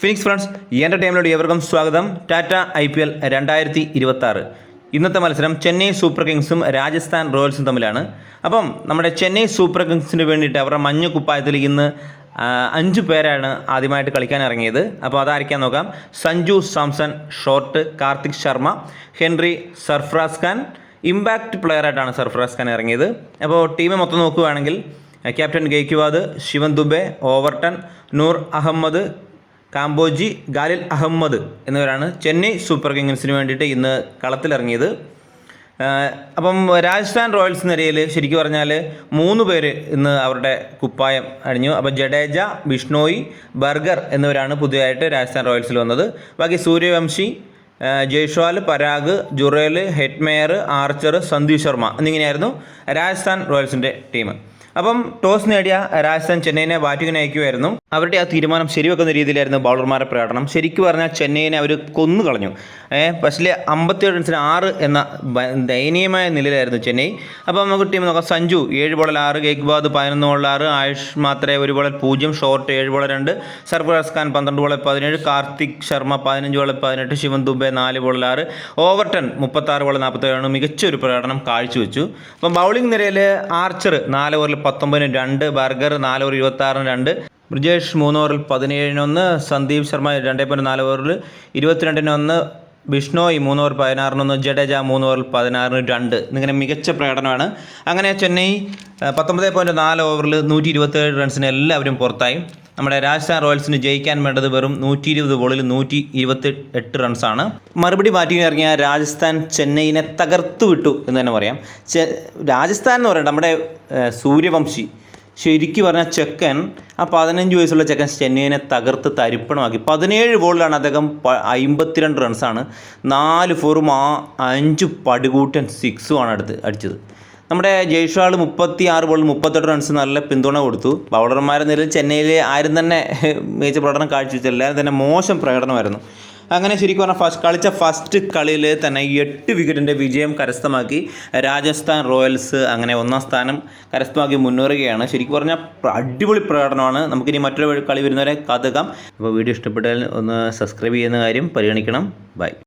Phoenix friends എൻ്റെ ടീമിലോട് ഏവർക്കും സ്വാഗതം. ടാറ്റ IPL 2026 ഇന്നത്തെ മത്സരം ചെന്നൈ സൂപ്പർ കിങ്സും രാജസ്ഥാൻ റോയൽസും തമ്മിലാണ്. അപ്പം നമ്മുടെ ചെന്നൈ സൂപ്പർ കിങ്സിന് വേണ്ടിയിട്ട് അവരുടെ മഞ്ഞ കുപ്പായത്തിൽ ഇന്ന് 5 പേരാണ് ആദ്യമായിട്ട് കളിക്കാൻ ഇറങ്ങിയത്. അപ്പോൾ അതായിരിക്കാൻ നോക്കാം. സഞ്ജു സാംസൺ ഷോർട്ട്, കാർത്തിക് ശർമ്മ, ഹെൻറി, സർഫറാസ് ഖാൻ. ഇമ്പാക്റ്റ് പ്ലെയറായിട്ടാണ് സർഫറാസ് ഖാൻ ഇറങ്ങിയത്. അപ്പോൾ ടീം മൊത്തം നോക്കുകയാണെങ്കിൽ ക്യാപ്റ്റൻ ഗെയ്ക്വാദ്, ശിവൻ ദുബെ, ഓവർട്ടൺ, നൂർ അഹമ്മദ്, കാംബോജി, ഗാലിൽ അഹമ്മദ് എന്നിവരാണ് ചെന്നൈ സൂപ്പർ കിങ്സിന് വേണ്ടിയിട്ട് ഇന്ന് കളത്തിലിറങ്ങിയത്. അപ്പം രാജസ്ഥാൻ റോയൽസ് നിരയിൽ ശരിക്കും പറഞ്ഞാൽ 3 പേര് ഇന്ന് അവരുടെ കുപ്പായം അണിഞ്ഞു. അപ്പോൾ ജഡേജ, ബിഷ്ണോയി, ബർഗർ എന്നിവരാണ് പുതിയതായിട്ട് രാജസ്ഥാൻ റോയൽസിൽ വന്നത്. ബാക്കി സൂര്യവംശി, ജയ്സ്വാൾ, പരാഗ്, ജുറേൽ, ഹെറ്റ്മെയർ, ആർച്ചർ, സന്ദീപ് ശർമ്മ എന്നിങ്ങനെയായിരുന്നു രാജസ്ഥാൻ റോയൽസിൻ്റെ ടീം. അപ്പം ടോസ് നേടിയ രാജസ്ഥാൻ ചെന്നൈയിനെ ബാറ്റിങ്ങിന് അയക്കുമായിരുന്നു. അവരുടെ ആ തീരുമാനം ശരിവെക്കുന്ന രീതിയിലായിരുന്നു ബൗളർമാരുടെ പ്രകടനം. ശരിക്കും പറഞ്ഞാൽ ചെന്നൈയിനെ അവർ കൊന്നു കളഞ്ഞു. പക്ഷേ 57 റൺസിന് 6 എന്ന ദയനീയമായ നിലയിലായിരുന്നു ചെന്നൈ. അപ്പോൾ നമുക്ക് ടീം നോക്കാം. സഞ്ജു 7 ബോളിൽ 6, ഗെയ്ക്വാദ് 11 ബോളിൽ 6, ആയുഷ് മാത്രേ 1 ബോളിൽ 0, ഷോർട്ട് 7 ബോളിൽ 2, സർഫറാസ് ഖാൻ 12 ബോളിൽ 17, കാർത്തിക് ശർമ്മ 15 ബോളിൽ 18, ശിവൻ ദുബെ 4 ബോളിൽ 6, ഓവർട്ടൺ 36 ബോളിൽ 47 മികച്ചൊരു പ്രകടനം കാഴ്ചവെച്ചു. അപ്പം ബൗളിംഗ് നിരയിൽ ആർച്ചർ 4 ഓവറിൽ 19 2, ബർഗർ 4 ഓവർ 26 2, ബ്രിജേഷ് 3 ഓവറിൽ 17 1, സന്ദീപ് ശർമ്മ 2.4 ഓവറിൽ 22 1, ബിഷ്ണോയ് 3 ഓവർ 16 1, ജഡേജ 3 ഓവറിൽ 16 2 എന്നിങ്ങനെ മികച്ച പ്രകടനമാണ്. അങ്ങനെ ചെന്നൈ 19.4 ഓവറിൽ 127 റൺസിന് എല്ലാവരും പുറത്തായി. നമ്മുടെ രാജസ്ഥാൻ റോയൽസിന് ജയിക്കാൻ വേണ്ടത് വെറും 120 ബോളിൽ 128 റൺസാണ്. മറുപടി ബാറ്റിംഗ് ഇറങ്ങിയ രാജസ്ഥാൻ ചെന്നൈയിനെ തകർത്തു വിട്ടു എന്ന് തന്നെ പറയാം. രാജസ്ഥാൻ എന്ന് പറയുന്നത് നമ്മുടെ സൂര്യവംശി ശരിക്കും പറഞ്ഞാൽ ചെക്കൻ, ആ 15 വയസ്സുള്ള ചെക്കൻ ചെന്നൈയിനെ തകർത്ത് തരിപ്പണമാക്കി. 17 ബോളിലാണ് അദ്ദേഹം 52 റൺസാണ്, 4 ഫോറും 5 പടുകൂട്ടൻ 6ഉമാണ് അടിച്ചത്. നമ്മുടെ ജയ്സ്വാൾ 36 ബോളിൽ 38 റൺസ് നല്ല പിന്തുണ കൊടുത്തു. ബൗളർമാരുടെ നിലയിൽ ചെന്നൈയിൽ ആരും തന്നെ മികച്ച പ്രകടനം കാഴ്ചവെച്ചില്ല. എല്ലാവരും തന്നെ മോശം പ്രകടനമായിരുന്നു. അങ്ങനെ ശരിക്കും പറഞ്ഞാൽ കളിച്ച ഫസ്റ്റ് കളിയിൽ തന്നെ 8 വിക്കറ്റിൻ്റെ വിജയം കരസ്ഥമാക്കി രാജസ്ഥാൻ റോയൽസ്. അങ്ങനെ 1ാം സ്ഥാനം കരസ്ഥമാക്കി മുന്നേറുകയാണ്. ശരിക്കും പറഞ്ഞാൽ അടിപൊളി പ്രകടനമാണ്. നമുക്കിനി മറ്റൊരു കളി വരുന്നവരെ കാത്തുക്കാം. അപ്പോൾ വീഡിയോ ഇഷ്ടപ്പെട്ടാൽ ഒന്ന് സബ്സ്ക്രൈബ് ചെയ്യുന്ന കാര്യം പരിഗണിക്കണം. ബൈ.